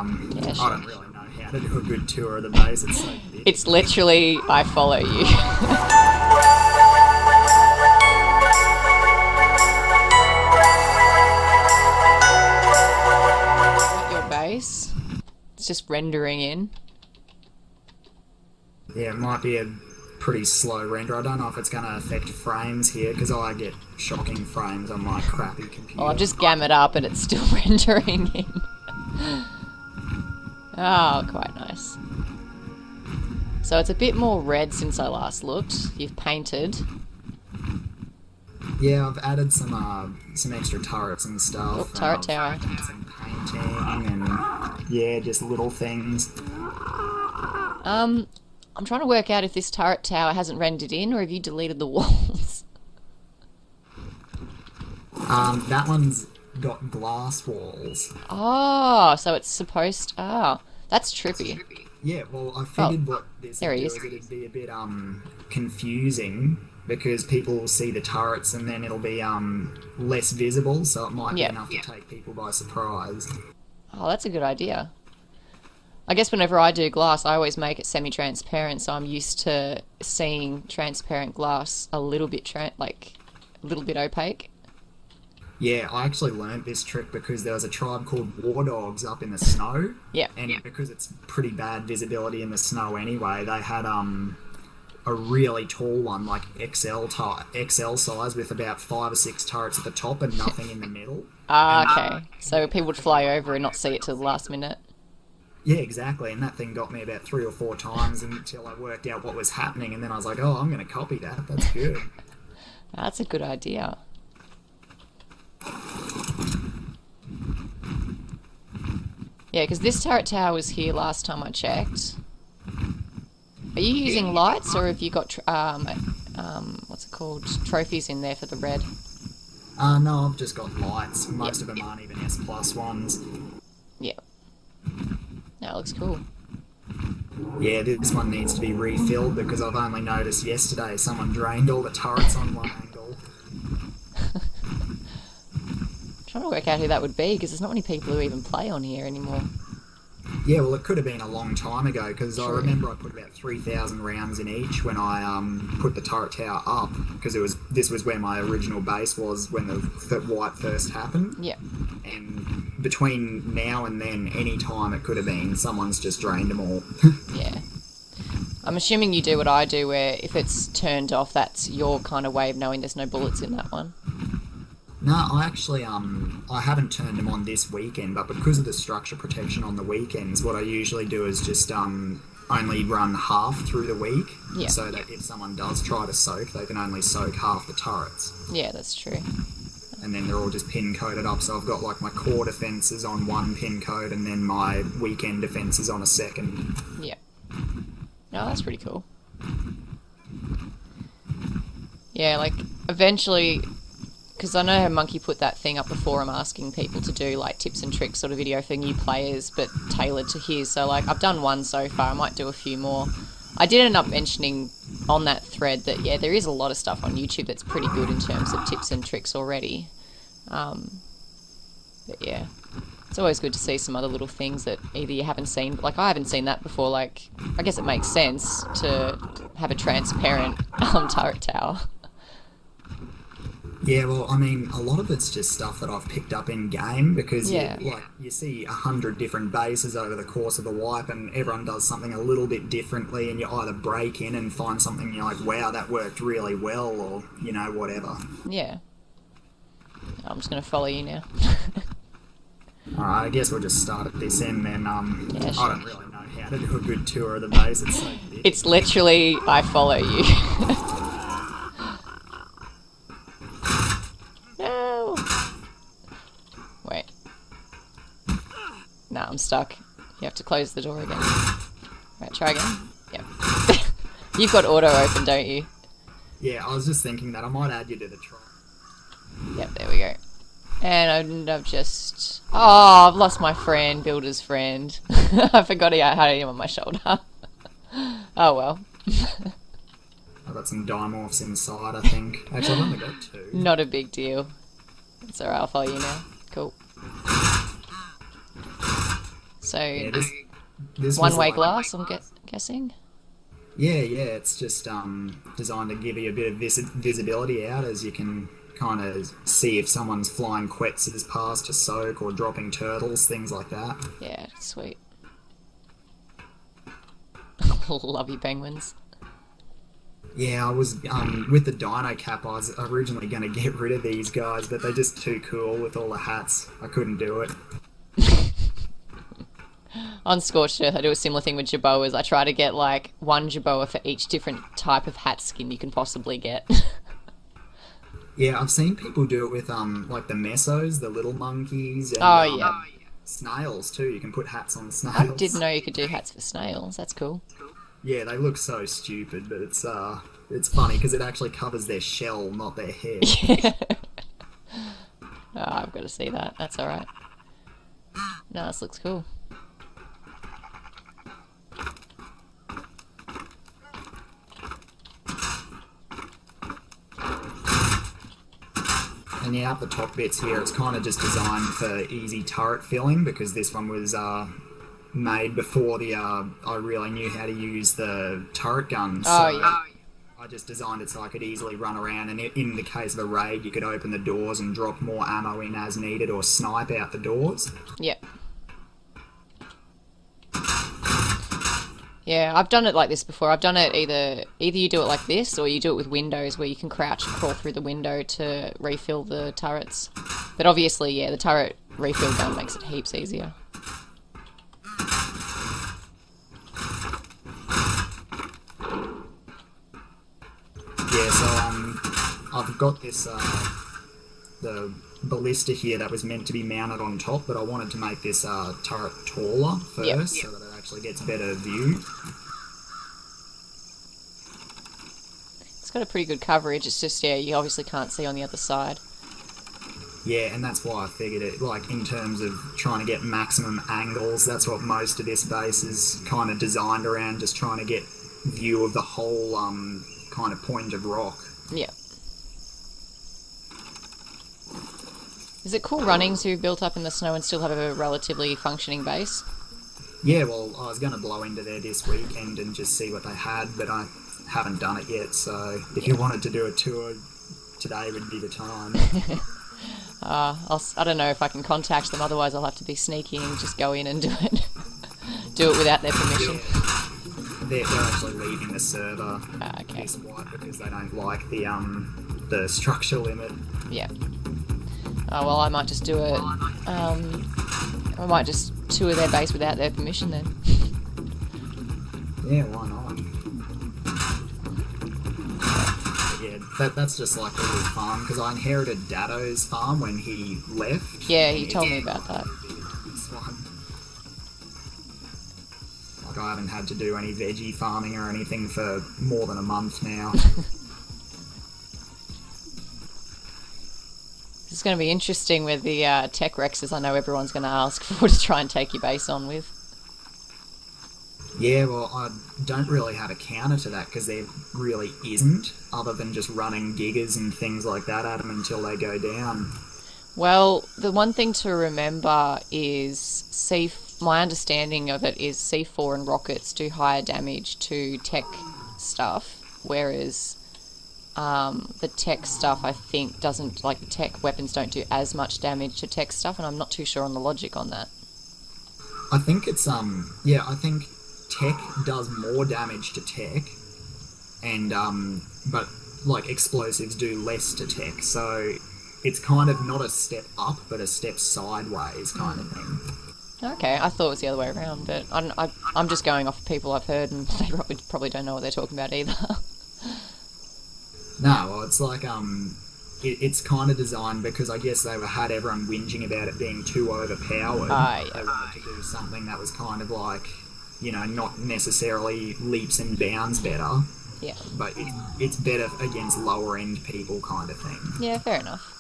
Yeah, I sure. don't really know how to do a good tour of the base. It's so big. It's literally, I follow you. At your base. It's just rendering in. Yeah, it might be a pretty slow render. I don't know if it's going to affect frames here because I get shocking frames on my crappy computer. Well, I've just gammed up and it's still rendering in. Oh, quite nice. So it's a bit more red since I last looked. You've painted. Yeah, I've added some extra turrets and stuff. Oh, turret tower. And some painting and yeah, just little things. I'm trying to work out if this turret tower hasn't rendered in or have you deleted the walls? That one's got glass walls. Oh, so it's supposed... Oh, that's trippy. Yeah, well, I figured what this there would he do is. is it'd be a bit confusing because people will see the turrets and then it'll be less visible, so it might be enough to take people by surprise. Oh, that's a good idea. I guess whenever I do glass, I always make it semi-transparent, so I'm used to seeing transparent glass a little bit opaque. Yeah, I actually learnt this trick because there was a tribe called War Dogs up in the snow. Yeah. And because it's pretty bad visibility in the snow anyway, they had a really tall one, like XL size, with about 5 or 6 turrets at the top and nothing in the middle. Okay. So people would fly over and not see it till the last minute. Yeah, exactly. And that thing got me about 3 or 4 times until I worked out what was happening. And then I was like, oh, I'm going to copy that. That's good. That's a good idea. Yeah, because this turret tower was here last time I checked. Are you using lights or have you got, what's it called, trophies in there for the red? No, I've just got lights. Most of them aren't even S+ ones. Yeah. That looks cool. Yeah, this one needs to be refilled because I've only noticed yesterday someone drained all the turrets on one angle. I'm trying to work out who that would be because there's not many people who even play on here anymore. Yeah, well, it could have been a long time ago because I True. remember I put about 3,000 rounds in each when I put the turret tower up because this was where my original base was when the wipe first happened. Yeah. And between now and then, any time it could have been, someone's just drained them all. Yeah. I'm assuming you do what I do where if it's turned off, that's your kind of way of knowing there's no bullets in that one. No, I actually, I haven't turned them on this weekend, but because of the structure protection on the weekends, what I usually do is just only run half through the week, so that if someone does try to soak, they can only soak half the turrets. Yeah, that's true. And then they're all just pin coded up, so I've got like my core defences on one pin code and then my weekend defences on a second. Yeah. No, that's pretty cool. Yeah, like, eventually... Because I know how Monkey put that thing up before. I'm asking people to do like tips and tricks sort of video for new players, but tailored to his. So like I've done one so far. I might do a few more. I did end up mentioning on that thread that yeah, there is a lot of stuff on YouTube that's pretty good in terms of tips and tricks already. But yeah, it's always good to see some other little things that either you haven't seen. Like I haven't seen that before. Like I guess it makes sense to have a transparent turret tower. Yeah, well, I mean, a lot of it's just stuff that I've picked up in game because you see 100 different bases over the course of the wipe, and everyone does something a little bit differently, and you either break in and find something and you're like, wow, that worked really well, or you know, whatever. Yeah. I'm just gonna follow you now. Alright, I guess we'll just start at this end then. Yeah, sure. I don't really know how to do a good tour of the base. It's so big. It's literally I follow you. No. Wait. Nah, I'm stuck. You have to close the door again. Right, try again. Yep. You've got auto open, don't you? Yeah, I was just thinking that I might add you to the trial. Yep, there we go. And I've just... Oh, I've lost my friend, Builder's friend. I forgot how to him on my shoulder. Oh well. I've got some dimorphs inside, I think. Actually, I've only got 2. Not a big deal. It's alright, I'll follow you now. Cool. So Yeah, this was one-way like, glass, I'm guessing. yeah, it's just designed to give you a bit of visibility out as you can kind of see if someone's flying quetzes past to soak or dropping turtles, things like that. Yeah, sweet. Love you, penguins. Yeah, I was with the dino cap. I was originally going to get rid of these guys, but they're just too cool with all the hats. I couldn't do it. On Scorched Earth, I do a similar thing with Jerboas. I try to get like one Jerboa for each different type of hat skin you can possibly get. Yeah, I've seen people do it with like the mesos, the little monkeys, and Oh, yeah. snails too. You can put hats on snails. I didn't know you could do hats for snails. That's cool. Yeah, they look so stupid, but it's funny because it actually covers their shell, not their head. Oh, I've got to see that. That's alright. No, this looks cool. And yeah, up the top bits here, it's kind of just designed for easy turret filling because this one was made before I really knew how to use the turret guns. Oh, yeah. I just designed it so I could easily run around, and in the case of a raid, you could open the doors and drop more ammo in as needed, or snipe out the doors. Yep. Yeah, I've done it like this before. I've done it either you do it like this, or you do it with windows where you can crouch and crawl through the window to refill the turrets. But obviously, yeah, the turret refill gun makes it heaps easier. Yeah, so I've got this the ballista here that was meant to be mounted on top, but I wanted to make this turret taller first, so that it actually gets better view. It's got a pretty good coverage. It's just, yeah, you obviously can't see on the other side. Yeah, and that's why I figured it, like, in terms of trying to get maximum angles, that's what most of this base is kind of designed around, just trying to get view of the whole kind of point of rock. Yeah. Is it cool running to built up in the snow and still have a relatively functioning base? Yeah, well, I was going to blow into there this weekend and just see what they had, but I haven't done it yet, so if you wanted to do a tour, today would be the time. I don't know if I can contact them, otherwise I'll have to be sneaky and just go in and do it. Do it without their permission. Yeah. They're actually leaving the server Okay. this white because they don't like the structure limit. Yeah. Oh, well, I might just do it. I might just tour their base without their permission then. Yeah, why not? Yeah, that's just like a little farm because I inherited Datto's farm when he left. Yeah, he told me about that. This one. Like, I haven't had to do any veggie farming or anything for more than a month now. It's going to be interesting with the tech Rexes. I know everyone's going to ask for to try and take your base on with. Yeah, well, I don't really have a counter to that because there really isn't, other than just running gigas and things like that at them until they go down. Well, the one thing to remember is my understanding of it is C4 and rockets do higher damage to tech stuff, whereas the tech stuff, I think, doesn't, like, the tech weapons don't do as much damage to tech stuff, and I'm not too sure on the logic on that. I think it's, I think tech does more damage to tech, and, but, like, explosives do less to tech, so it's kind of not a step up, but a step sideways kind of thing. Okay, I thought it was the other way around, but I'm just going off of people I've heard, and they probably don't know what they're talking about either. No, well, it's like, it's kind of designed because I guess they had everyone whinging about it being too overpowered. Yeah. They wanted to do something that was kind of like, you know, not necessarily leaps and bounds better. Yeah. But it's better against lower end people kind of thing. Yeah, fair enough.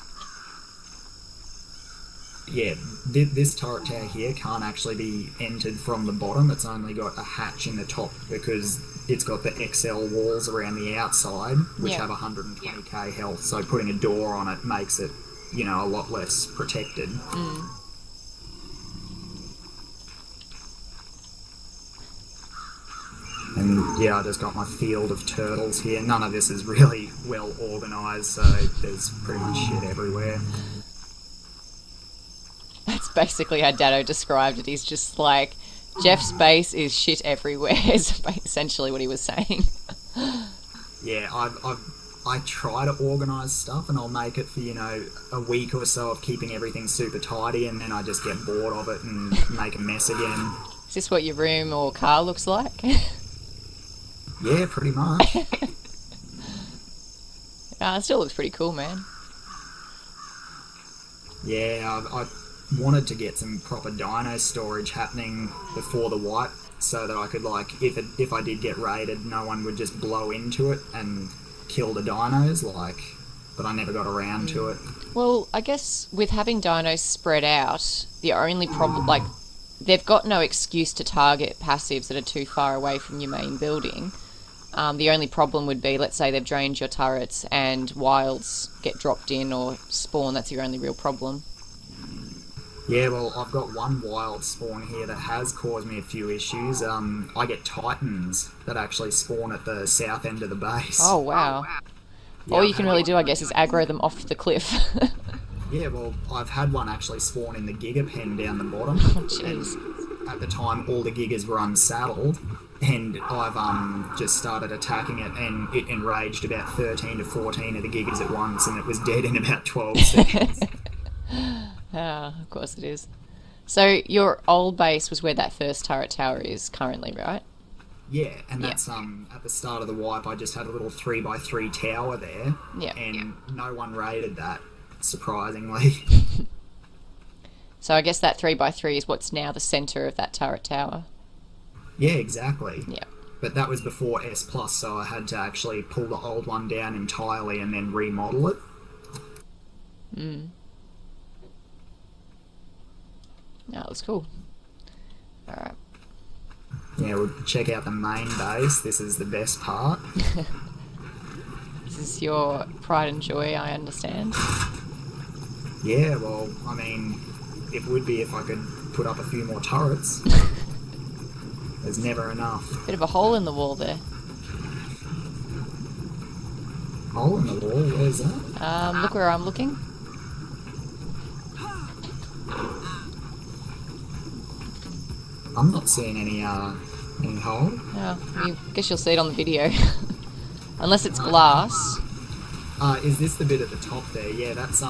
Yeah, this turret tower here can't actually be entered from the bottom. It's only got a hatch in the top because it's got the XL walls around the outside, which have 120k health. So putting a door on it makes it, you know, a lot less protected. Yeah, I just got my field of turtles here. None of this is really well organised, so there's pretty much shit everywhere. That's basically how Datto described it. He's just like, Jeff's base is shit everywhere, is essentially what he was saying. Yeah, I try to organise stuff, and I'll make it for, a week or so of keeping everything super tidy, and then I just get bored of it and make a mess again. Is this what your room or car looks like? Yeah, pretty much. It still looks pretty cool, man. Yeah, I wanted to get some proper dino storage happening before the wipe, so that I could, if I did get raided, no one would just blow into it and kill the dinos, but I never got around to it. Well, I guess with having dinos spread out, the only problem, they've got no excuse to target passives that are too far away from your main building. The only problem would be, let's say they've drained your turrets and wilds get dropped in or spawn. That's your only real problem. Yeah, well, I've got one wild spawn here that has caused me a few issues. I get titans that actually spawn at the south end of the base. Oh, wow. Yeah, All you can really do, I guess, is aggro them off the cliff. Yeah, well, I've had one actually spawn in the Giga pen down the bottom. Oh, jeez. At the time, all the Gigas were unsaddled, and I've just started attacking it, and it enraged about 13 to 14 of the Gigas at once, and it was dead in about 12 seconds. Of course it is. So your old base was where that first turret tower is currently, right? Yeah, and that's at the start of the wipe, I just had a little 3x3 tower there, and no one raided that, surprisingly. So I guess that 3x3 is what's now the centre of that turret tower. Yeah, exactly. Yeah. But that was before S+, so I had to actually pull the old one down entirely and then remodel it. No, it looks cool. Alright. Yeah, we'll check out the main base. This is the best part. This is your pride and joy, I understand. Yeah, well, I mean, it would be if I could put up a few more turrets. There's never enough. Bit of a hole in the wall there. Hole in the wall? Where's that? Look where I'm looking. I'm not seeing any hole. Oh, I guess you'll see it on the video. Unless it's glass. Is this the bit at the top there? Yeah, that's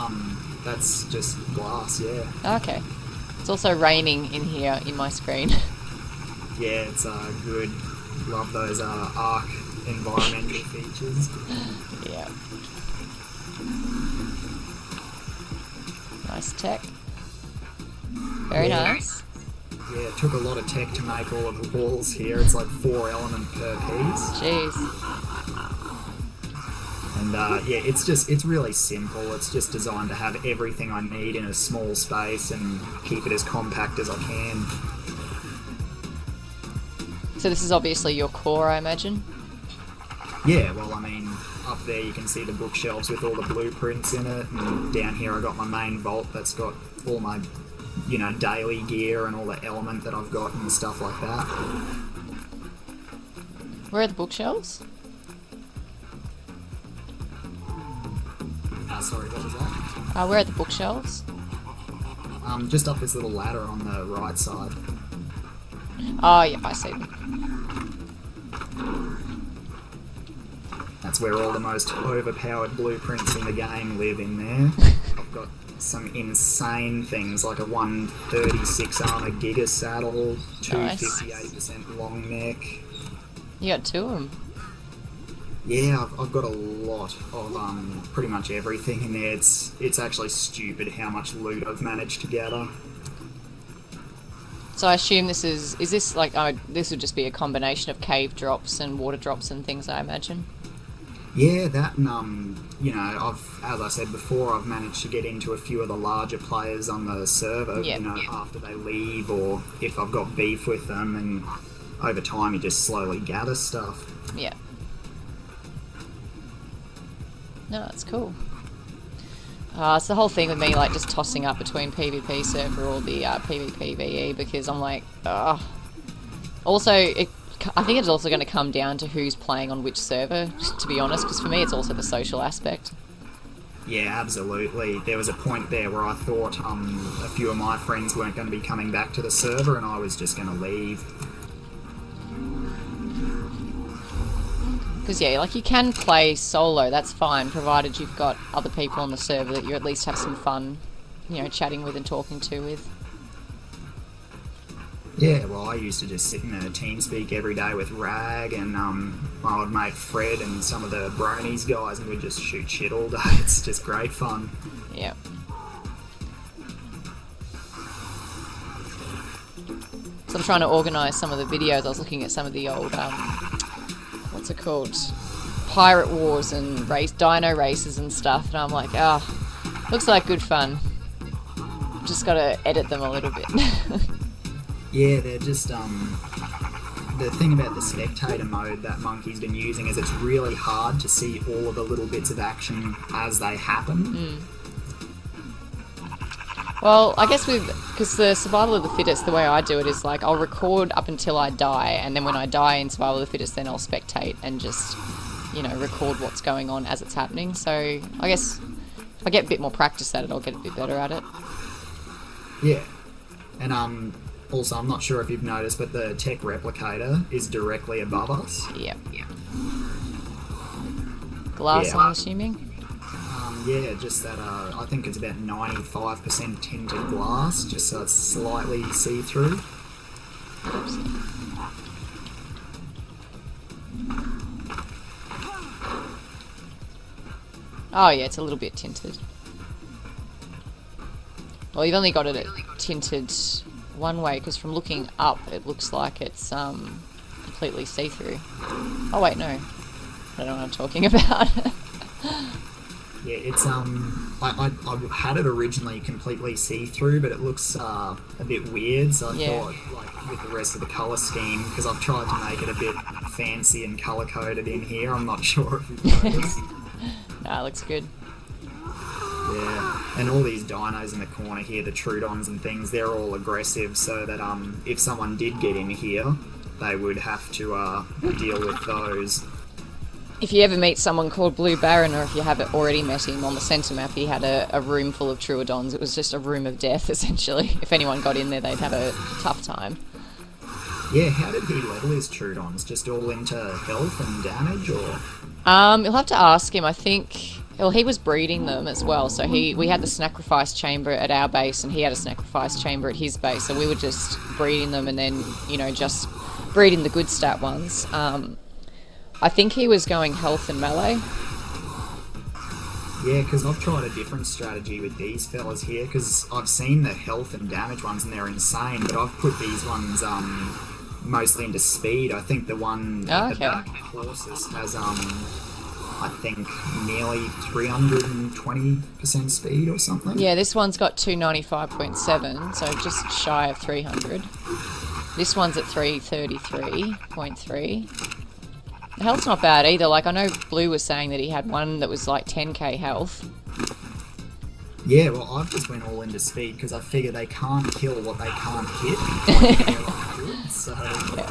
just glass, yeah. Okay. It's also raining in here in my screen. Yeah, it's good. Love those Arc environmental features. Yeah. Nice tech. Very nice. Yeah, it took a lot of tech to make all of the walls here. It's like 4 element per piece. Jeez. And yeah, it's really simple. It's just designed to have everything I need in a small space and keep it as compact as I can. So this is obviously your core, I imagine? Yeah, well, I mean, up there you can see the bookshelves with all the blueprints in it, and down here I got my main vault that's got all my, daily gear and all the element that I've got and stuff like that. Where are the bookshelves? Sorry, what was that? Where are the bookshelves? Just up this little ladder on the right side. Oh, yep, I see them. That's where all the most overpowered blueprints in the game live in there. I've got some insane things like a 136 armor Giga saddle, 258% long neck. You got 2 of them. Yeah, I've got a lot of pretty much everything in there. It's actually stupid how much loot I've managed to gather. So I assume this is this like, this would just be a combination of cave drops and water drops and things, I imagine? Yeah, that and, as I said before, I've managed to get into a few of the larger players on the server, after they leave or if I've got beef with them, and over time you just slowly gather stuff. Yeah. No, that's cool. It's the whole thing with me, like, just tossing up between PvP server or the PvP VE, because I'm like, ugh. Also, I think it's also going to come down to who's playing on which server, to be honest, because for me it's also the social aspect. Yeah, absolutely. There was a point there where I thought a few of my friends weren't going to be coming back to the server and I was just going to leave. Because, yeah, like, you can play solo, that's fine, provided you've got other people on the server that you at least have some fun, you know, chatting with and talking to with. Yeah, well, I used to just sit in a TeamSpeak every day with Rag and my old mate Fred and some of the Bronies guys, and we'd just shoot shit all day. It's just great fun. Yeah. So I'm trying to organise some of the videos. I was looking at some of the old, what's it called? Pirate Wars and dino races and stuff, and I'm like, looks like good fun. Just got to edit them a little bit. Yeah, they're just, the thing about the spectator mode that Monkey's been using is it's really hard to see all of the little bits of action as they happen. Well, I guess because the survival of the fittest, the way I do it is like I'll record up until I die, and then when I die in survival of the fittest, then I'll spectate and just, you know, record what's going on as it's happening. So I guess if I get a bit more practice at it, I'll get a bit better at it. Yeah. And also, I'm not sure if you've noticed, but the tech replicator is directly above us. Yep. Glass, yeah. I'm assuming? Yeah, just that, I think it's about 95% tinted glass, just so it's slightly see-through. Oh yeah, it's a little bit tinted. Well, you've only got it tinted one way, because from looking up it looks like it's completely see-through. Oh wait, no. I don't know what I'm talking about. Yeah, it's I had it originally completely see-through, but it looks a bit weird, so I thought, like, with the rest of the colour scheme, because I've tried to make it a bit fancy and colour-coded in here, I'm not sure if you've noticed. No, it looks good. Yeah, and all these dinos in the corner here, the Trudons and things, they're all aggressive, so that if someone did get in here, they would have to deal with those. If you ever meet someone called Blue Baron, or if you haven't already met him on the centre map, he had a room full of Troodons. It was just a room of death, essentially. If anyone got in there, they'd have a tough time. Yeah, how did he level his Troodons? Just all into health and damage, or...? You'll have to ask him. I think... Well, he was breeding them as well, so we had the sacrifice chamber at our base, and he had a sacrifice chamber at his base, so we were just breeding them and then, you know, just breeding the good stat ones. I think he was going health and melee. Yeah, because I've tried a different strategy with these fellas here, because I've seen the health and damage ones and they're insane, but I've put these ones mostly into speed. I think the one at the closest has, I think, nearly 320% speed or something. Yeah, this one's got 295.7, so just shy of 300. This one's at 333.3. The health's not bad either. Like, I know Blue was saying that he had one that was like 10k health. Yeah, well, I've just went all into speed because I figure they can't kill what they can't hit. So... Yeah.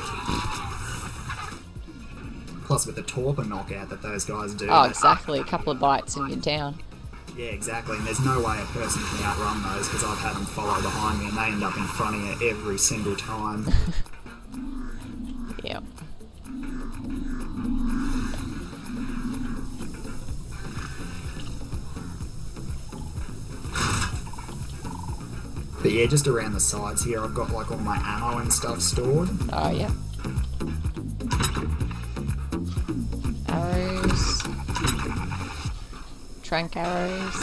Plus with the torpor knockout that those guys do. Oh, exactly. A couple of bites and you're down. Yeah, exactly. And there's no way a person can outrun those, because I've had them follow behind me and they end up in front of you every single time. Yeah. But yeah, just around the sides here, I've got like all my ammo and stuff stored. Oh, yeah. Arrows. Trank arrows.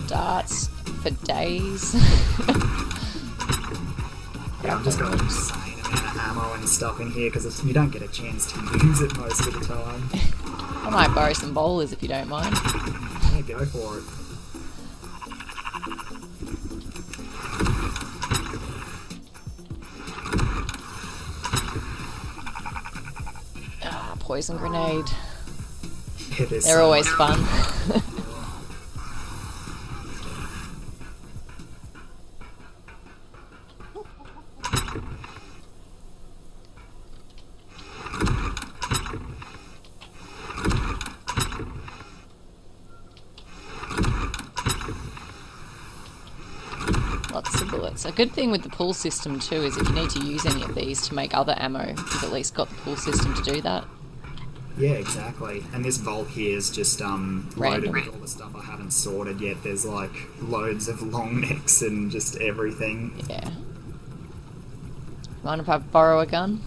Darts for days. Yeah, I've just got an insane amount of ammo and stuff in here, because you don't get a chance to use it most of the time. I might borrow some bowlers if you don't mind. Yeah, go for it. Poison grenade. Yeah, they're always fun. It's a good thing with the pull system too, is if you need to use any of these to make other ammo, you've at least got the pull system to do that. Yeah, exactly. And this vault here is just loaded with all the stuff I haven't sorted yet. There's like loads of long necks and just everything. Yeah. Mind if I borrow a gun?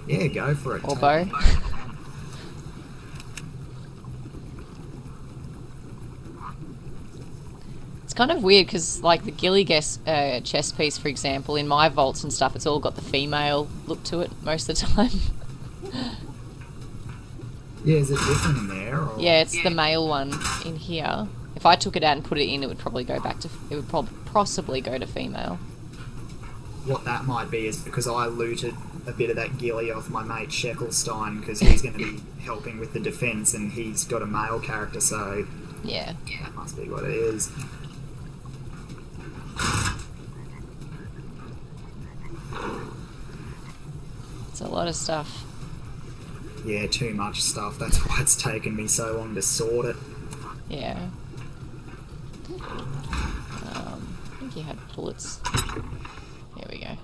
Yeah, go for it. Or bow? It's kind of weird because, like, the ghillie chest piece, for example, in my vaults and stuff, it's all got the female look to it most of the time. Yeah, is it different in there? Or? Yeah, it's the male one in here. If I took it out and put it in, it would probably go back to... It would possibly go to female. What that might be is because I looted a bit of that ghillie off my mate Sheckelstein because he's going to be helping with the defence and he's got a male character, so... Yeah. That must be what it is. It's a lot of stuff. Yeah, too much stuff. That's why it's taken me so long to sort it. Yeah. I think he had bullets. Here we go.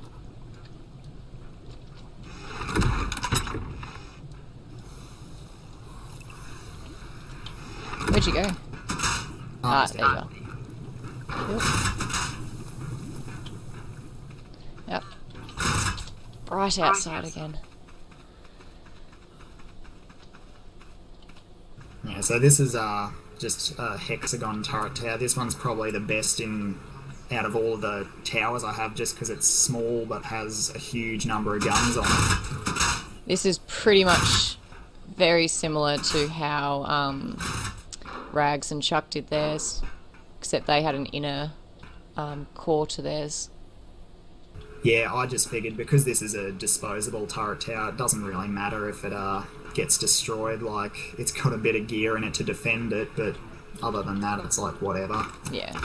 Where'd you go? There you are. Yep. Right outside again. Yeah, so this is just a hexagon turret tower. This one's probably the best out of all of the towers I have just because it's small but has a huge number of guns on it. This is pretty much very similar to how Rags and Chuck did theirs, except they had an inner core to theirs. Yeah, I just figured because this is a disposable turret tower, it doesn't really matter if it gets destroyed. Like, it's got a bit of gear in it to defend it, but other than that, it's like whatever. Yeah.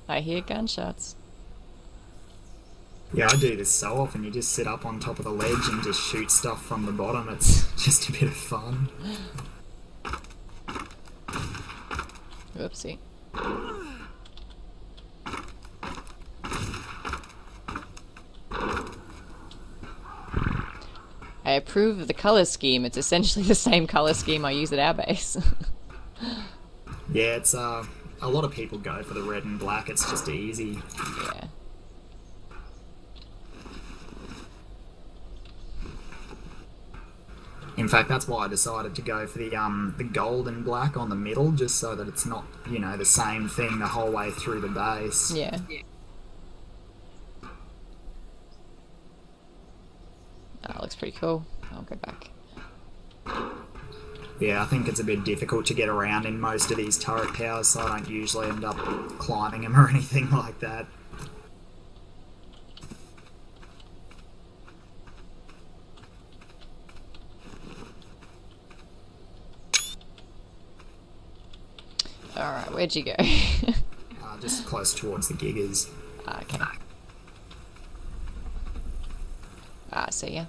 I hear gunshots. Yeah, I do this so often. You just sit up on top of the ledge and just shoot stuff from the bottom. It's just a bit of fun. Whoopsie. I approve of the colour scheme. It's essentially the same colour scheme I use at our base. Yeah, it's a lot of people go for the red and black. It's just easy. Yeah. In fact, that's why I decided to go for the gold and black on the middle, just so that it's not, you know, the same thing the whole way through the base. Yeah. That looks pretty cool. I'll go back. Yeah, I think it's a bit difficult to get around in most of these turret towers, so I don't usually end up climbing them or anything like that. Alright, where'd you go? Just close towards the giggers. Okay. See ya.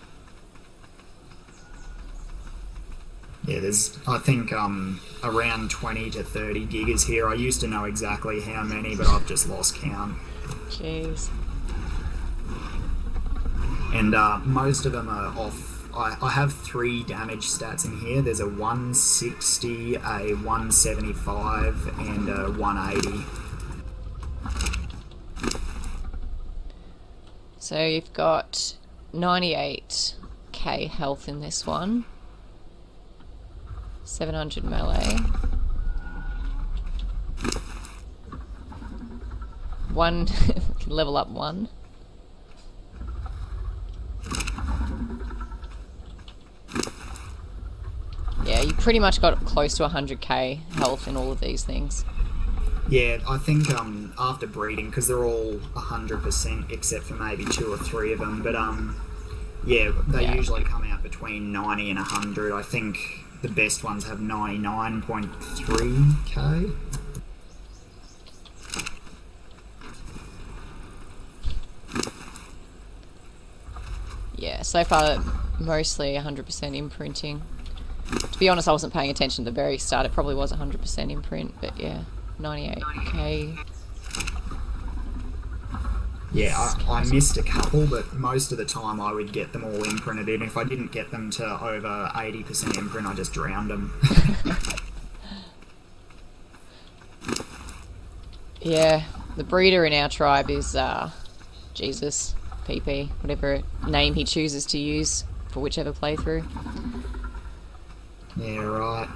Yeah, there's, I think, around 20 to 30 giggers here. I used to know exactly how many, but I've just lost count. Jeez. And most of them are off. I have 3 damage stats in here. There's a 160, a 175, and a 180. So you've got 98k health in this one. 700 melee. One can level up 1. Yeah, you pretty much got close to 100k health in all of these things. Yeah, I think after breeding, because they're all 100% except for maybe 2 or 3 of them, but Yeah, they Yeah. usually come out between 90 and 100. I think the best ones have 99.3k. Yeah, so far mostly 100% imprinting. To be honest, I wasn't paying attention at the very start. It probably was 100% imprint, but yeah, 98k. Yeah, I missed a couple, but most of the time I would get them all imprinted. And if I didn't get them to over 80% imprint, I just drowned them. Yeah, the breeder in our tribe is Jesus, PP, whatever name he chooses to use for whichever playthrough. Yeah, right.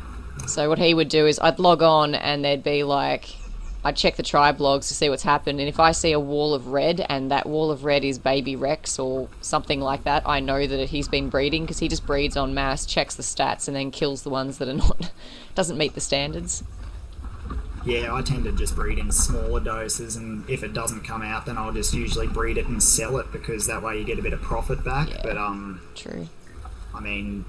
So what he would do is I'd log on and there'd be like, I'd check the tribe logs to see what's happened, and if I see a wall of red and that wall of red is baby Rex or something like that, I know that he's been breeding, because he just breeds en masse, checks the stats, and then kills the ones that are not, doesn't meet the standards. Yeah, I tend to just breed in smaller doses, and if it doesn't come out, then I'll just usually breed it and sell it, because that way you get a bit of profit back. Yeah, but true. I mean,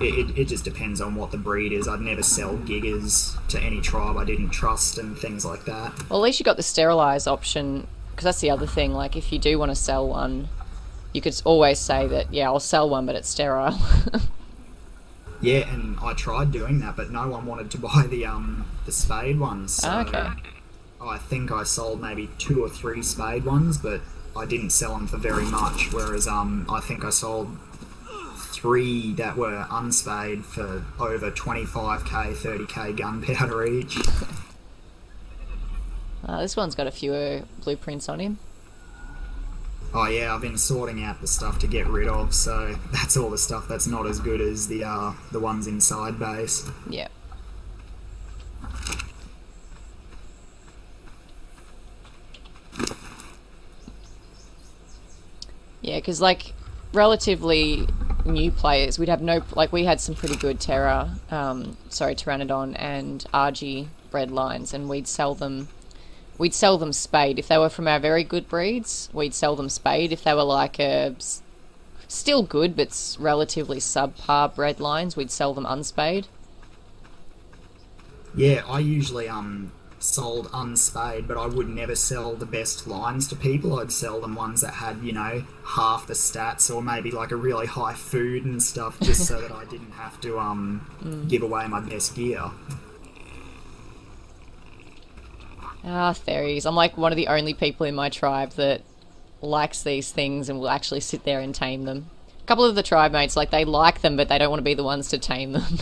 it just depends on what the breed is. I'd never sell giggers to any tribe I didn't trust and things like that. Well, at least you got the sterilize option, because that's the other thing. Like, if you do want to sell one, you could always say that, yeah, I'll sell one, but it's sterile. Yeah, and I tried doing that, but no one wanted to buy the spade ones. So Okay. I think I sold maybe 2 or 3 spade ones, but I didn't sell them for very much. Whereas I think I sold 3 that were unspayed for over 25k, 30k gunpowder each. This one's got a few blueprints on him. Oh yeah, I've been sorting out the stuff to get rid of, so that's all the stuff that's not as good as the ones inside base. Yeah. Yeah, because like relatively new players, we'd have no, like we had some pretty good Pteranodon and RG bred lines, and we'd sell them spayed. If they were from our very good breeds, we'd sell them spayed. If they were like still good but relatively subpar bred lines, we'd sell them unspayed. Yeah, I usually sold unspayed, but I would never sell the best lines to people. I'd sell them ones that had, half the stats, or maybe like a really high food and stuff, just so that I didn't have to give away my best gear. Fairies. I'm like one of the only people in my tribe that likes these things and will actually sit there and tame them. A couple of the tribe mates, like, they like them, but they don't want to be the ones to tame them.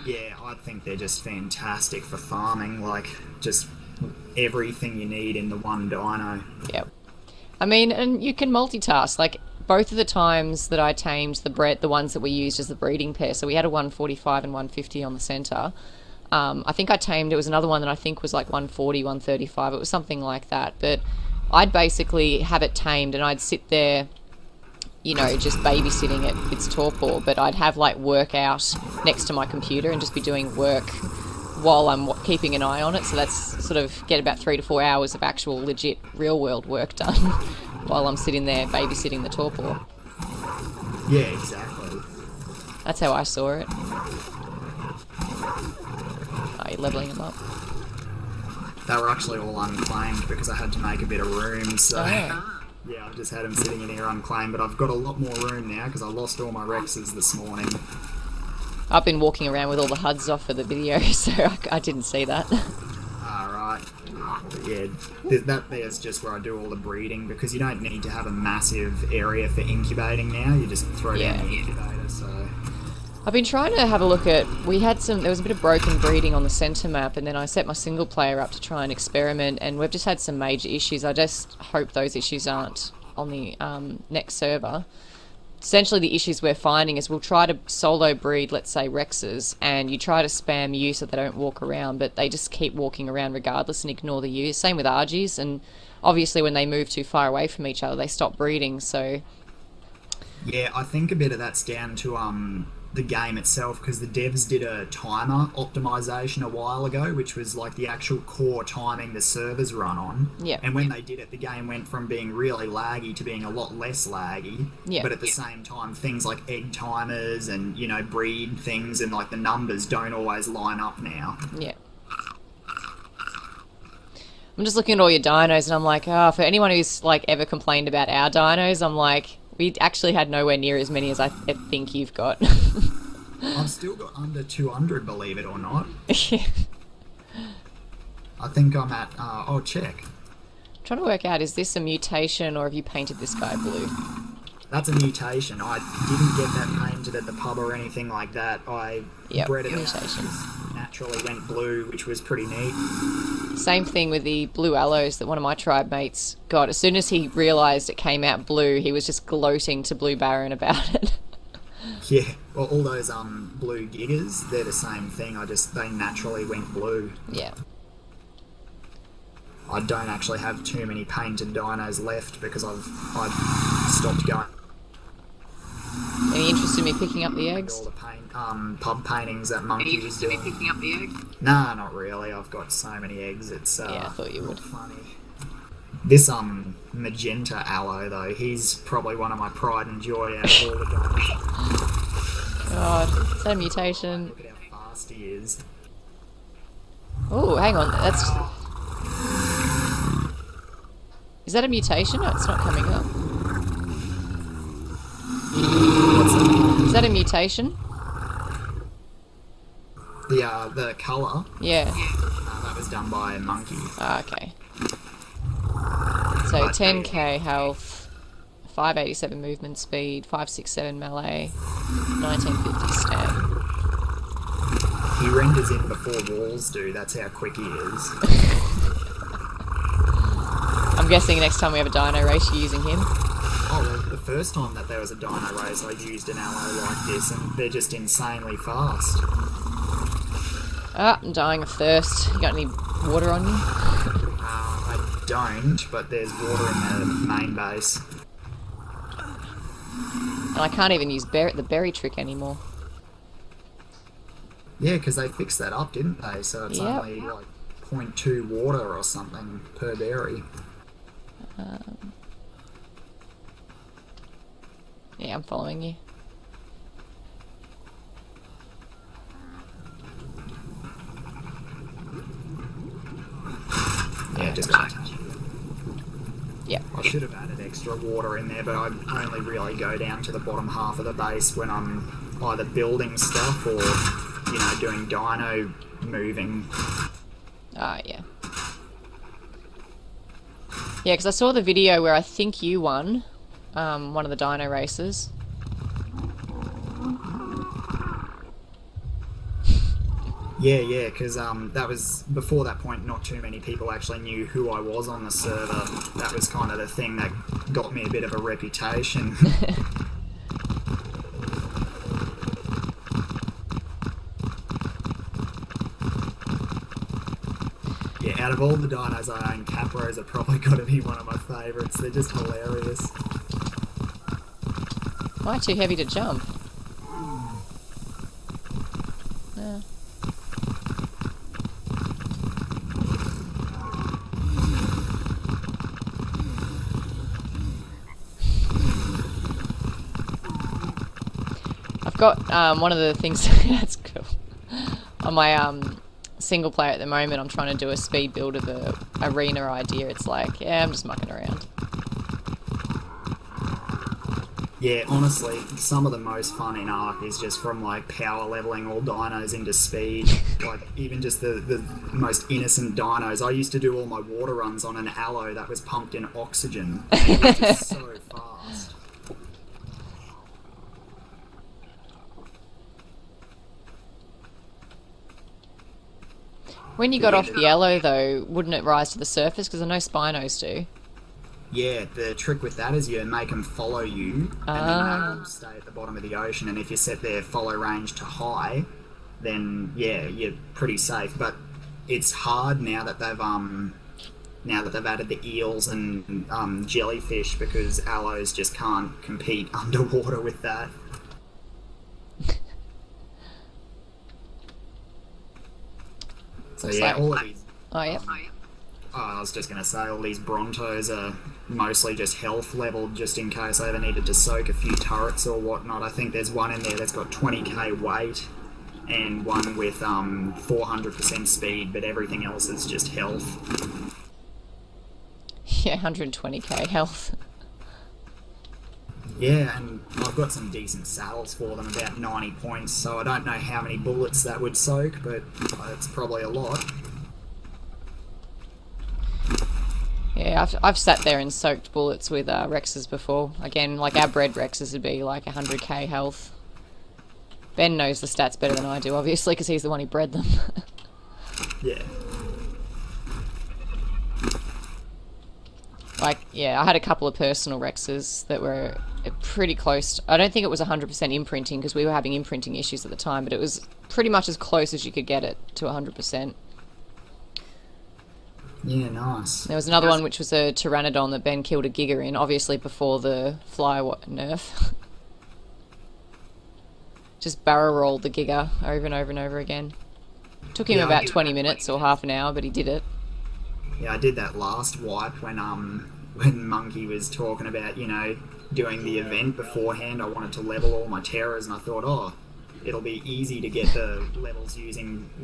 Yeah, I think they're just fantastic for farming, like, just everything you need in the one dino. Yep. I mean, and you can multitask. Like, both of the times that I tamed the ones that we used as the breeding pair, so we had a 145 and 150 on the centre. I think I tamed, it was another one that I think was like 140, 135. It was something like that. But I'd basically have it tamed and I'd sit there, just babysitting it, its torpor. But I'd have like work out next to my computer and just be doing work while I'm keeping an eye on it. So that's sort of get about 3 to 4 hours of actual legit real world work done while I'm sitting there babysitting the torpor. Yeah, exactly. That's how I saw it. You're leveling them up. They were actually all unclaimed because I had to make a bit of room, so Oh. yeah, I just had them sitting in here unclaimed, but I've got a lot more room now because I lost all my Rexes this morning. I've been walking around with all the HUDs off for the video, so I didn't see that. Alright. Yeah, that there's just where I do all the breeding, because you don't need to have a massive area for incubating now, you just throw down the incubator, so... I've been trying to have a look at, there was a bit of broken breeding on the centre map, and then I set my single player up to try and experiment, and we've just had some major issues. I just hope those issues aren't on the next server. Essentially the issues we're finding is we'll try to solo breed, let's say Rexes, and you try to spam U so they don't walk around, but they just keep walking around regardless and ignore the U. Same with Argies, and obviously when they move too far away from each other they stop breeding, so... Yeah, I think a bit of that's down to the game itself, because the devs did a timer optimization a while ago, which was like the actual core timing the servers run on. Yeah. And when they did it, the game went from being really laggy to being a lot less laggy. Yeah. But at the same time, things like egg timers and, you know, breed things and like the numbers don't always line up now. Yeah. I'm just looking at all your dinos and I'm like, oh, for anyone who's like ever complained about our dinos, I'm like, we actually had nowhere near as many as I think you've got. I've still got under 200, believe it or not. Yeah. I think I'm at, check. I'm trying to work out, is this a mutation or have you painted this guy blue? That's a mutation. I didn't get that painted at the pub or anything like that. I bred it mutations. Naturally went blue, which was pretty neat. Same thing with the blue aloes that one of my tribe mates got. As soon as he realised it came out blue, he was just gloating to Blue Baron about it. Yeah, well, all those blue gigas, they're the same thing. They naturally went blue. Yeah. I don't actually have too many painted dinos left because I've stopped going. Any interest in me picking up the eggs? All the pub paintings that Monkey was doing. Any interest in me picking up the eggs? Nah, not really. I've got so many eggs. It's yeah, I thought you would. Funny. This magenta aloe though, he's probably one of my pride and joy out of all the dinos. God, is that a mutation? Look at how fast he is. Oh, hang on. Is that a mutation? No, it's not coming up. What's that? Is that a mutation? The colour? Yeah. That was done by a monkey. Ah, okay. So 10k health, 587 movement speed, 567 melee, 1950 stamina. He renders in before walls do, that's how quick he is. I'm guessing next time we have a dino race you're using him. Oh, well, the first time that there was a dino race I used an aloe like this and they're just insanely fast. Ah, I'm dying of thirst. You got any water on you? I don't, but there's water in the main base. And I can't even use the berry trick anymore. Yeah, because they fixed that up, didn't they? So it's only like 0.2 water or something per berry. Yeah, I'm following you. Yeah, just yeah. I should have added extra water in there, but I only really go down to the bottom half of the base when I'm either building stuff or, you know, doing dino moving. Ah, yeah. Yeah, because I saw the video where I think you won one of the dino races. Yeah, because that was, before that point, not too many people actually knew who I was on the server. That was kind of the thing that got me a bit of a reputation. Yeah, out of all the dinos I own, Capros are probably got to be one of my favourites. They're just hilarious. Why too heavy to jump? Yeah. I've got one of the things that's cool on my single player at the moment. I'm trying to do a speed build of the arena idea. It's like, yeah, I'm just mucking around. Yeah, honestly, some of the most fun in Ark is just from like power leveling all dinos into speed. Like even just the most innocent dinos. I used to do all my water runs on an aloe that was pumped in oxygen. It was just so fast. When you got off the aloe though, wouldn't it rise to the surface? Because I know Spinos do. Yeah, the trick with that is you make them follow you, and then they stay at the bottom of the ocean. And if you set their follow range to high, then yeah, you're pretty safe. But it's hard now that they've added the eels and jellyfish, because aloes just can't compete underwater with that. So yeah, all of these... Oh, yeah. I was just going to say, all these Brontos are mostly just health leveled, just in case I ever needed to soak a few turrets or whatnot. I think there's one in there that's got 20k weight, and one with 400% speed, but everything else is just health. Yeah, 120k health. Yeah, and I've got some decent saddles for them, about 90 points, so I don't know how many bullets that would soak, but it's probably a lot. Yeah, I've sat there and soaked bullets with Rexes before. Again, like our bred Rexes would be like 100k health. Ben knows the stats better than I do, obviously, because he's the one who bred them. Yeah. Like, yeah, I had a couple of personal Rexes that were pretty close. I don't think it was 100% imprinting, because we were having imprinting issues at the time, but it was pretty much as close as you could get it to 100%. Yeah, nice. There was another one which was a Pteranodon that Ben killed a Giga in, obviously before the fly nerf. Just barrel rolled the Giga over and over and over again. Took him about 20 minutes or half an hour, but he did it. Yeah, I did that last wipe when Monkey was talking about, you know, doing the event beforehand. I wanted to level all my terrors, and I thought, oh, it'll be easy to get the levels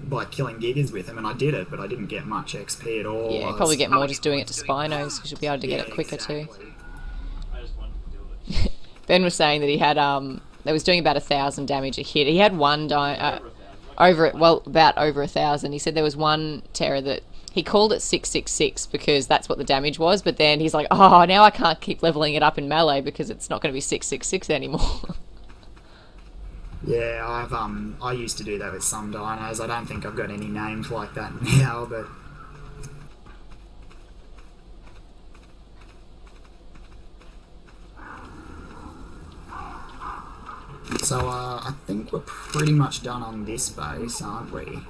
by killing Gigas with them, and I did it, but I didn't get much XP at all. Yeah, you probably get more just doing it to Spinos, because you'll be able to get it quicker too. I just wanted to do it. Ben was saying that he had that was doing about 1,000 damage a hit. He had one about over 1,000. He said there was one terror that he called it 666 because that's what the damage was, but then he's like, oh, now I can't keep leveling it up in melee because it's not going to be 666 anymore. Yeah, I used to do that with some dinos. I don't think I've got any names like that now, but... So, I think we're pretty much done on this base, aren't we?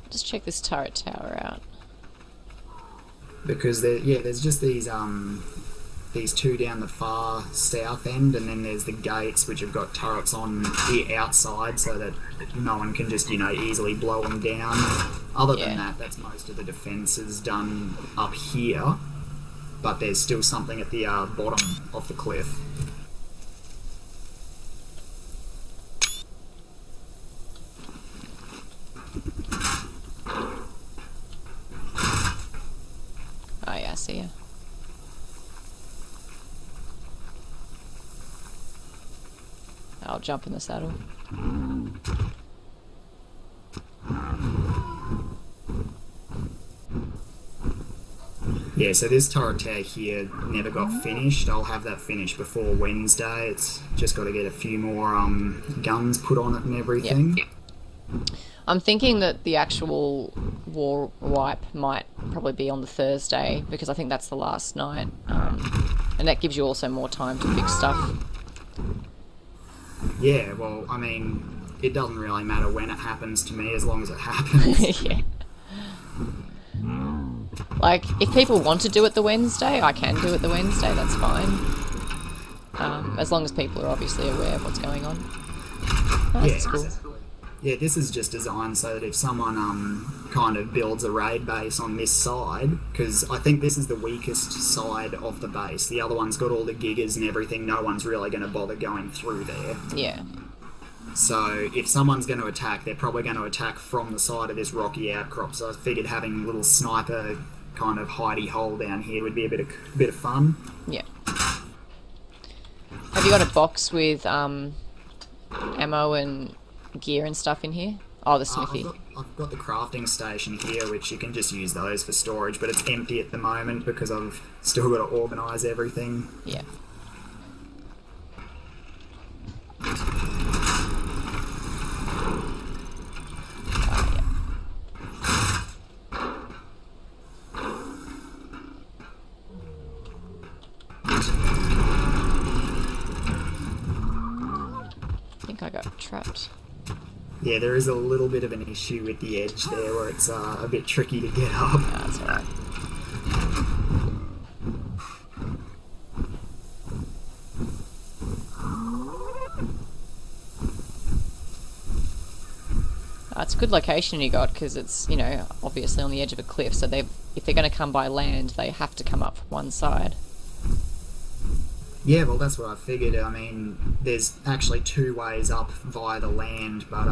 Just check this turret tower out. Because, there's just these two down the far south end, and then there's the gates which have got turrets on the outside so that no one can just, you know, easily blow them down. Other than that, that's most of the defences done up here, but there's still something at the bottom of the cliff. Oh yeah, I see ya. I'll jump in the saddle. Yeah, so this turret tower here never got finished. I'll have that finished before Wednesday. It's just got to get a few more guns put on it and everything. Yep. I'm thinking that the actual war wipe might probably be on the Thursday, because I think that's the last night. And that gives you also more time to fix stuff. Yeah, well, I mean, it doesn't really matter when it happens to me as long as it happens. Yeah. Like, if people want to do it the Wednesday, I can do it the Wednesday, that's fine. As long as people are obviously aware of what's going on. Oh, that's cool. Yeah, this is just designed so that if someone kind of builds a raid base on this side, because I think this is the weakest side of the base. The other one's got all the gigas and everything. No one's really going to bother going through there. Yeah. So if someone's going to attack, they're probably going to attack from the side of this rocky outcrop. So I figured having a little sniper kind of hidey hole down here would be a bit of fun. Yeah. Have you got a box with ammo and gear and stuff in here? Oh, the smithy. I've got the crafting station here, which you can just use those for storage, but it's empty at the moment because I've still got to organise everything. Yeah. I think I got trapped. Yeah, there is a little bit of an issue with the edge there where it's a bit tricky to get up. No, that's alright. It's a good location you got because it's, you know, obviously on the edge of a cliff. So if they're going to come by land, they have to come up from one side. Yeah, well, that's what I figured. I mean, there's actually two ways up via the land, but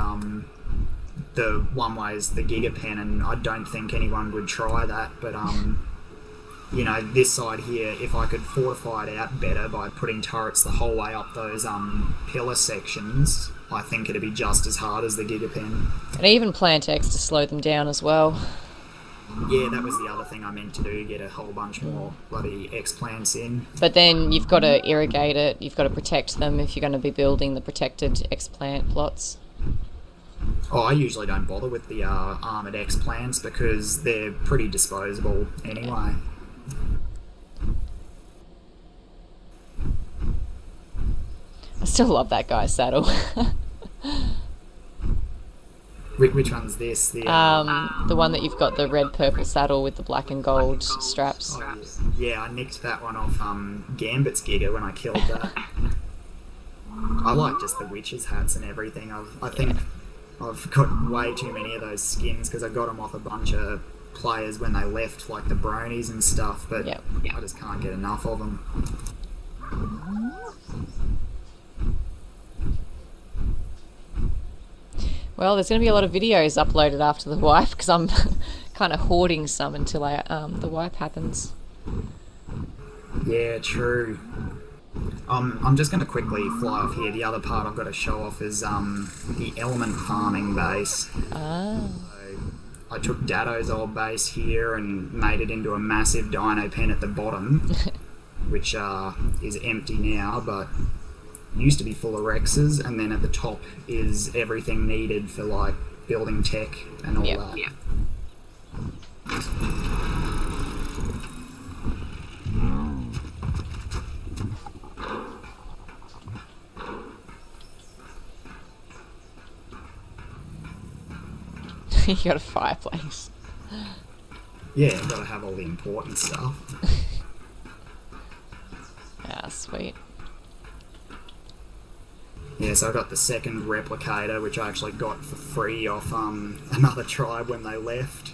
the one way is the gigapen, and I don't think anyone would try that. But you know, this side here, if I could fortify it out better by putting turrets the whole way up those pillar sections, I think it'd be just as hard as the gigapen. And even plant X to slow them down as well. Yeah, that was the other thing I meant to do, get a whole bunch more bloody X-plants in. But then you've got to irrigate it, you've got to protect them if you're going to be building the protected X-plant plots. Oh, I usually don't bother with the armoured X-plants because they're pretty disposable anyway. I still love that guy's saddle. Which one's this? The one that you've got the red purple saddle with the black and gold straps. Oh, yeah, I nicked that one off Gambit's Giga when I killed that. I like just the witches' hats and everything. I think I've got way too many of those skins because I got them off a bunch of players when they left, like the bronies and stuff, but I just can't get enough of them. Well, there's going to be a lot of videos uploaded after the wipe because I'm kind of hoarding some until the wipe happens. Yeah, true. I'm just going to quickly fly off here. The other part I've got to show off is the element farming base. Ah. So I took Datto's old base here and made it into a massive dino pen at the bottom, which is empty now, but used to be full of Rexes, and then at the top is everything needed for like building tech and all that. Yeah. You got a fireplace. Yeah, got to have all the important stuff. Ah, sweet. Yeah, so I got the second replicator, which I actually got for free off another tribe when they left.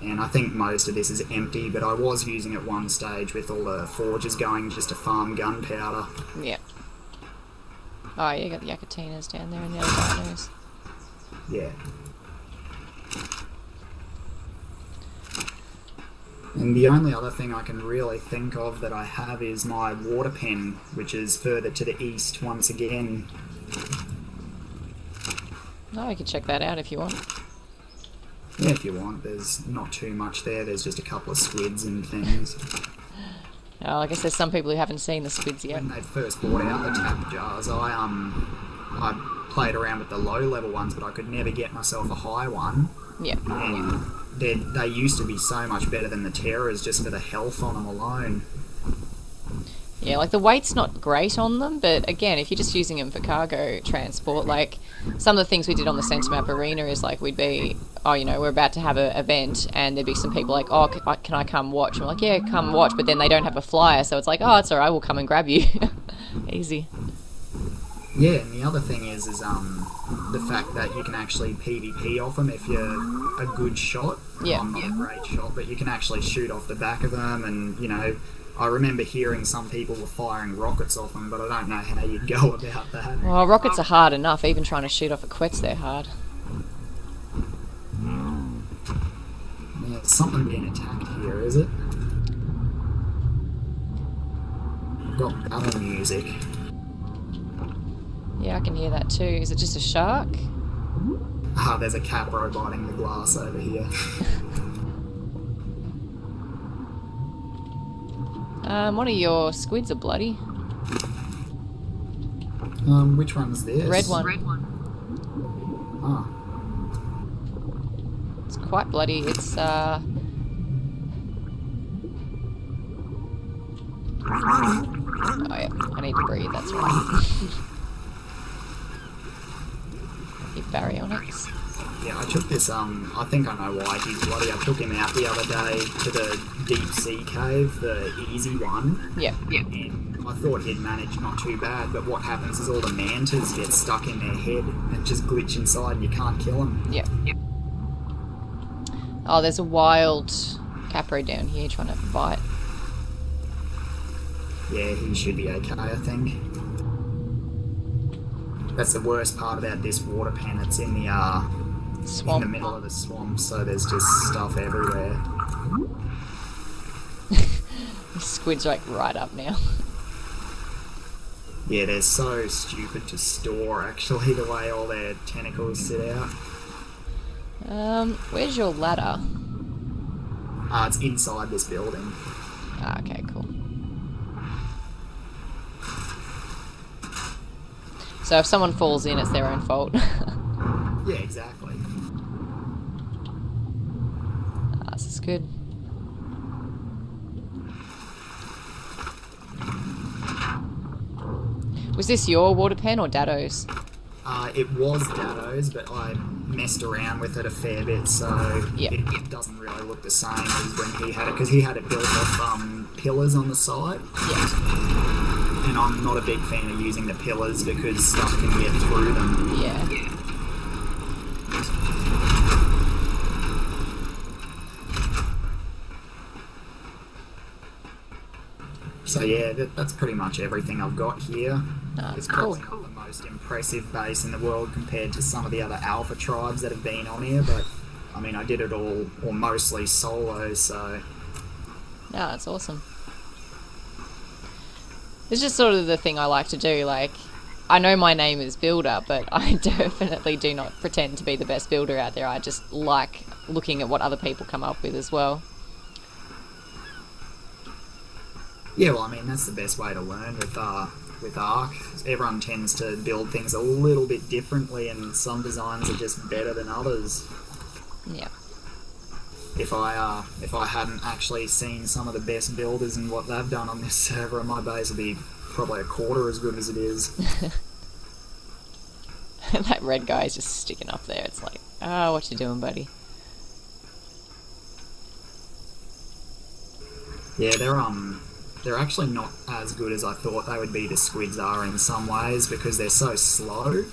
And I think most of this is empty, but I was using at one stage with all the forges going just to farm gunpowder. Yep. Oh, you got the Yakatinas down there and the other dinos. Yeah. And the only other thing I can really think of that I have is my water pen, which is further to the east once again. Oh, we can check that out if you want. Yeah, if you want. There's not too much there. There's just a couple of squids and things. Oh, I guess there's some people who haven't seen the squids yet. When they first brought out the tap jars, I played around with the low-level ones, but I could never get myself a high one. Yeah. And they used to be so much better than the Terrors just for the health on them alone. Yeah, like the weight's not great on them, but again, if you're just using them for cargo transport, like some of the things we did on the Centre Map Arena is like we'd be, oh, you know, we're about to have an event and there'd be some people like, oh, can I come watch? And we're like, yeah, come watch, but then they don't have a flyer, so it's like, oh, it's alright, we'll come and grab you. Easy. Yeah, and the other thing is the fact that you can actually PvP off them if you're a good shot. Yeah. I'm not a great shot, but you can actually shoot off the back of them, and, you know, I remember hearing some people were firing rockets off them, but I don't know how you'd go about that. Well, rockets are hard enough. Even trying to shoot off a quetz, they're hard. Yeah, something being attacked here, is it? Got battle music. Yeah, I can hear that too. Is it just a shark? Ah, there's a capro biting the glass over here. One of your squids are bloody. Which one's this? The red one. Ah. It's quite bloody. It's, Oh, yeah. I need to breathe, that's right. Keep baryonyx. Yeah, I took this, I think I know why he's bloody. I took him out the other day to the deep sea cave, the easy one. Yeah. And I thought he'd managed not too bad, but what happens is all the mantas get stuck in their head and just glitch inside and you can't kill them. Yeah. Oh, there's a wild capro down here trying to have a bite. Yeah, he should be okay, I think. That's the worst part about this water pen. It's in the Swamp. in the middle of the swamp, so there's just stuff everywhere. The squid's like right up now. Yeah, they're so stupid to store, actually, the way all their tentacles sit out. Where's your ladder? It's inside this building. Ah, okay, cool. So if someone falls in, it's their own fault. Yeah, exactly. This is good. Was this your water pen or Datto's? It was Datto's, but I messed around with it a fair bit, so Yep. it doesn't really look the same as when he had it, because he had it built off pillars on the side. Yeah. And I'm not a big fan of using the pillars because stuff can get through them. Yeah. So yeah, that's pretty much everything I've got here. It's cool. probably not the most impressive base in the world compared to some of the other alpha tribes that have been on here, but I mean, I did it all, or mostly solo, so... Yeah, that's awesome. It's just sort of the thing I like to do, like, I know my name is Builder, but I definitely do not pretend to be the best builder out there. I just like looking at what other people come up with as well. Yeah, well, I mean, that's the best way to learn with Ark. Everyone tends to build things a little bit differently, and some designs are just better than others. Yeah. If I hadn't actually seen some of the best builders and what they've done on this server, my base would be probably a quarter as good as it is. That red guy is just sticking up there. It's like, oh, what you doing, buddy? Yeah, they're actually not as good as I thought they would be. The squids are in some ways because they're so slow.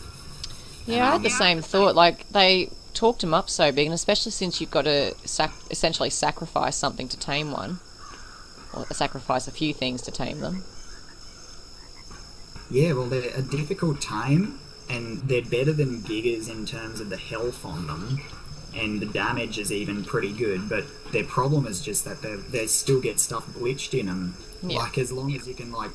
Yeah, I had the same thought. Like, they talked them up so big, and especially since you've got to essentially sacrifice something to tame one, or sacrifice a few things to tame them. Yeah, well, they're a difficult tame, and they're better than gigas in terms of the health on them, and the damage is even pretty good, but their problem is just that they still get stuff glitched in them. Yeah. Like, as long as you can, like,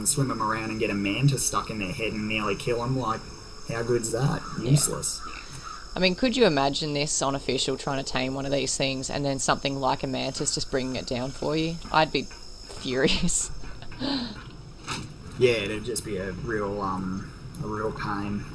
swim them around and get a manta stuck in their head and nearly kill them, like, how good's that? Useless. I mean, could you imagine this on official trying to tame one of these things and then something like a mantis just bringing it down for you? I'd be furious. Yeah, it'd just be a real pain.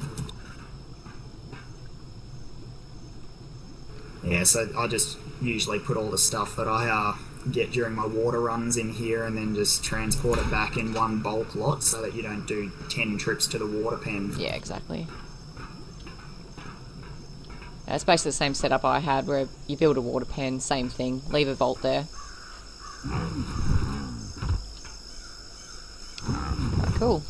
Yeah, so I just usually put all the stuff that I get during my water runs in here and then just transport it back in one bulk lot so that you don't do 10 trips to the water pen. Yeah, exactly. It's basically the same setup I had where you build a water pen, same thing, leave a vault there. Cool.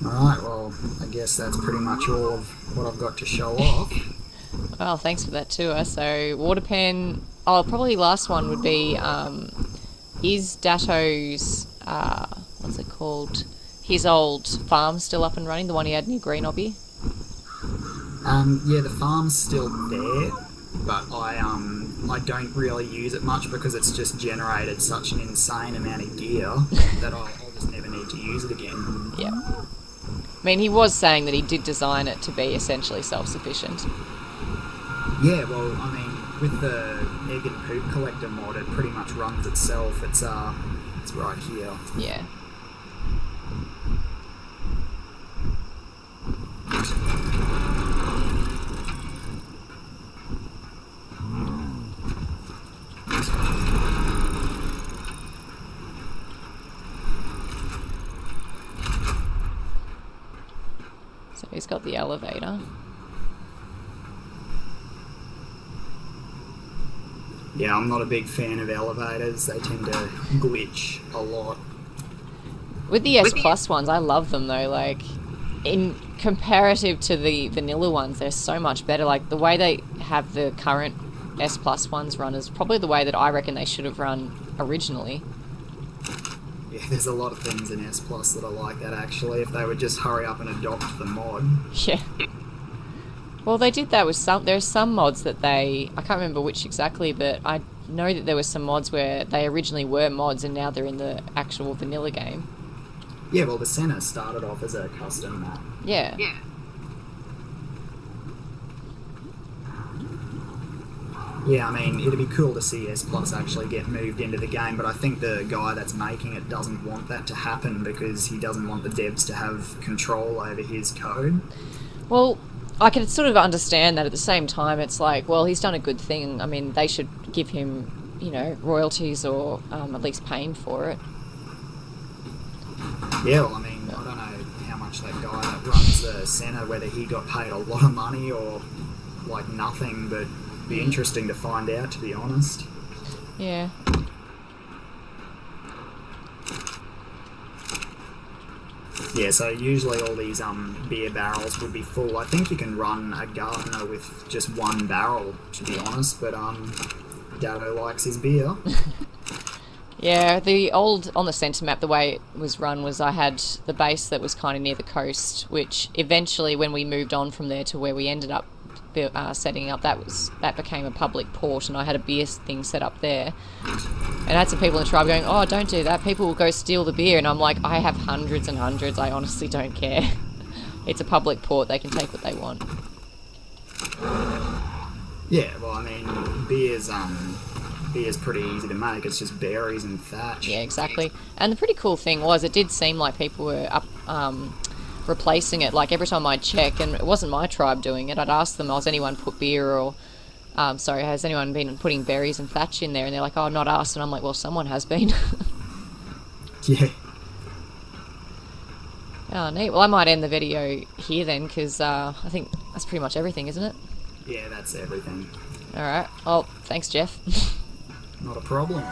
Alright, well, I guess that's pretty much all of what I've got to show off. Well, thanks for that tour. So, water pen... Oh, probably last one would be, is Datto's, what's it called? His old farm still up and running, the one he had near Greenobby? Yeah, the farm's still there, but I don't really use it much because it's just generated such an insane amount of gear that I'll just never need to use it again. Yeah. I mean, he was saying that he did design it to be essentially self-sufficient. Yeah, well, I mean, with the egg and poop collector mod, it pretty much runs itself. It's right here. Yeah. So he's got the elevator. Yeah, I'm not a big fan of elevators. They tend to glitch a lot. With the S Plus ones, I love them though. Like, in comparative to the vanilla ones, they're so much better. Like, the way they have the current S Plus ones run is probably the way that I reckon they should have run originally. Yeah, there's a lot of things in S Plus that are like that, actually, if they would just hurry up and adopt the mod. Yeah. Well, they did that with some... There's some mods that they... I can't remember which exactly, but I know that there were some mods where they originally were mods and now they're in the actual vanilla game. Yeah, well, the Senna started off as a custom map. Yeah. Yeah, I mean, it'd be cool to see S Plus actually get moved into the game, but I think the guy that's making it doesn't want that to happen because he doesn't want the devs to have control over his code. Well, I can sort of understand that. At the same time, it's like, well, he's done a good thing. I mean, they should give him, you know, royalties or at least pay him for it. Yeah, well, I mean, I don't know how much that guy that runs the Senna, whether he got paid a lot of money or, like, nothing, but it'd be interesting to find out, to be honest. Yeah. Yeah, so usually all these beer barrels would be full. I think you can run a Gardner with just one barrel, to be honest, but Datto likes his beer. Yeah, the old, on the centre map, the way it was run was I had the base that was kind of near the coast, which eventually, when we moved on from there to where we ended up setting up, that became a public port, and I had a beer thing set up there. And I had some people in the tribe going, oh, don't do that, people will go steal the beer. And I'm like, I have hundreds and hundreds, I honestly don't care. It's a public port, they can take what they want. Yeah, well, I mean, beer's pretty easy to make. It's just berries and thatch. Yeah, exactly. And the pretty cool thing was, it did seem like people were replacing it. Like, every time I'd check, and it wasn't my tribe doing it, I'd ask them, has anyone put beer or... has anyone been putting berries and thatch in there? And they're like, oh, not us. And I'm like, well, someone has been. Yeah. Oh, neat. Well, I might end the video here then, because I think that's pretty much everything, isn't it? Yeah, that's everything. Alright. Well, thanks, Jeff. Not a problem.